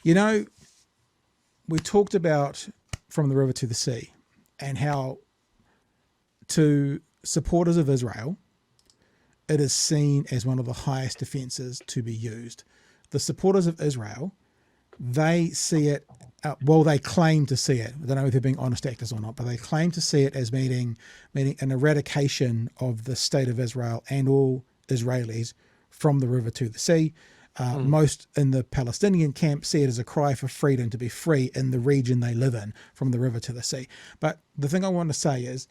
You know, we talked about from the river to the sea and how to supporters of Israel, it is seen as one of the highest defenses to be used. The supporters of Israel, they see it, they claim to see it. I don't know if they're being honest actors or not, but they claim to see it as meaning an eradication of the state of Israel and all Israelis from the river to the sea. Most in the Palestinian camp see it as a cry for freedom, to be free in the region they live in, from the river to the sea. But the thing I want to say is,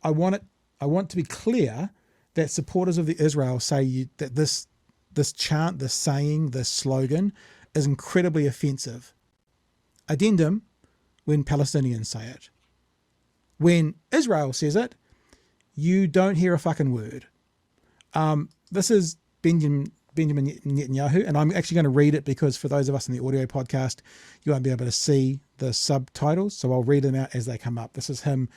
I want to be clear that supporters of the Israel say that this chant, this saying, this slogan is incredibly offensive. Addendum, when Palestinians say it. When Israel says it, you don't hear a fucking word. This is Benjamin Netanyahu, and I'm actually going to read it because for those of us in the audio podcast, you won't be able to see the subtitles, so I'll read them out as they come up. This is him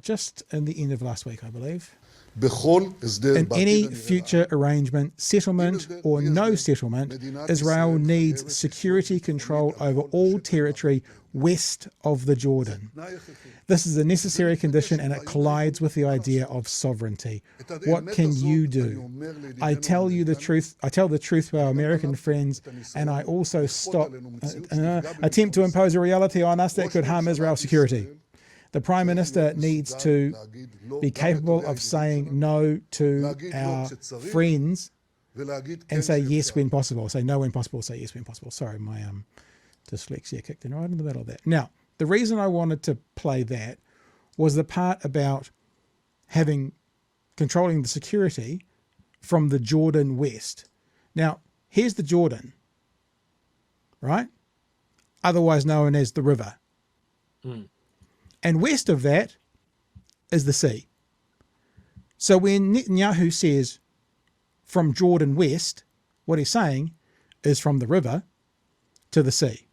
just in the end of last week, I believe. In any future arrangement, settlement or no settlement, Israel needs security control over all territory west of the Jordan. This is a necessary condition and it collides with the idea of sovereignty. What can you do? I tell the truth to our American friends, and I also attempt to impose a reality on us that could harm Israel's security. The Prime Minister needs to be capable of saying no to our friends and say yes when possible. Say no when possible, say yes when possible. Sorry, my dyslexia kicked in right in the middle of that. Now, the reason I wanted to play that was the part about controlling the security from the Jordan west. Now, here's the Jordan, right? Otherwise known as the river. And west of that is the sea. So when Netanyahu says from Jordan west, what he's saying is from the river to the sea.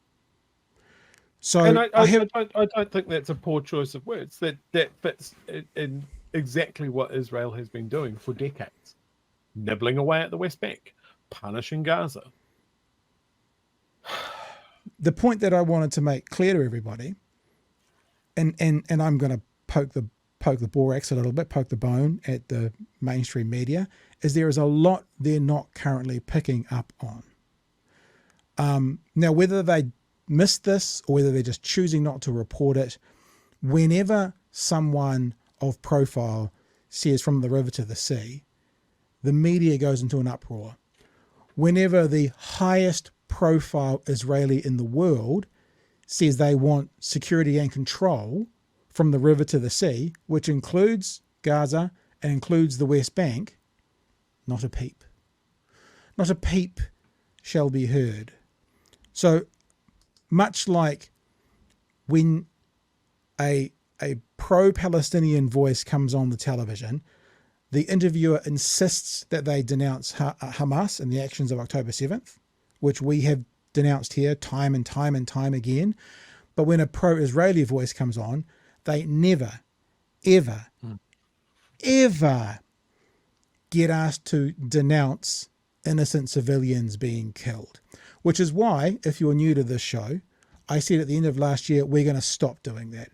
So and I don't think that's a poor choice of words. That fits in exactly what Israel has been doing for decades. Nibbling away at the West Bank, punishing Gaza. The point that I wanted to make clear to everybody, and I'm going to poke the borax a little bit, poke the bone at the mainstream media, is there is a lot they're not currently picking up on. Now, whether they missed this or whether they're just choosing not to report it, whenever someone of profile says from the river to the sea, the media goes into an uproar. Whenever the highest profile Israeli in the world says they want security and control from the river to the sea, which includes Gaza and includes the West Bank, not a peep. Not a peep shall be heard. So much like when a pro-Palestinian voice comes on the television, the interviewer insists that they denounce Hamas and the actions of October 7th, which we have denounced here time and time and time again. But when a pro-Israeli voice comes on, they never, ever, ever get asked to denounce innocent civilians being killed. Which is why, if you're new to this show, I said at the end of last year, we're going to stop doing that.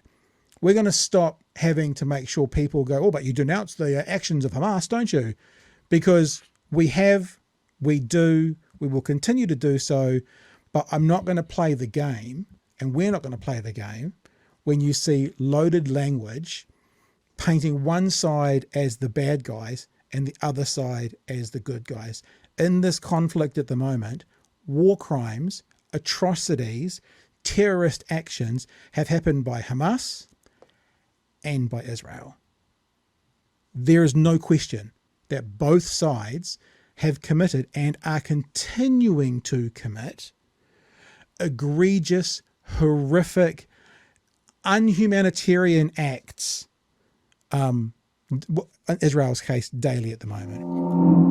We're going to stop having to make sure people go, oh, but you denounce the actions of Hamas, don't you? Because we do, we will continue to do so, but I'm not going to play the game, and we're not going to play the game, when you see loaded language painting one side as the bad guys and the other side as the good guys. In this conflict at the moment, war crimes, atrocities, terrorist actions have happened by Hamas and by Israel. There is no question that both sides have committed and are continuing to commit egregious, horrific, unhumanitarian acts, in Israel's case, daily at the moment.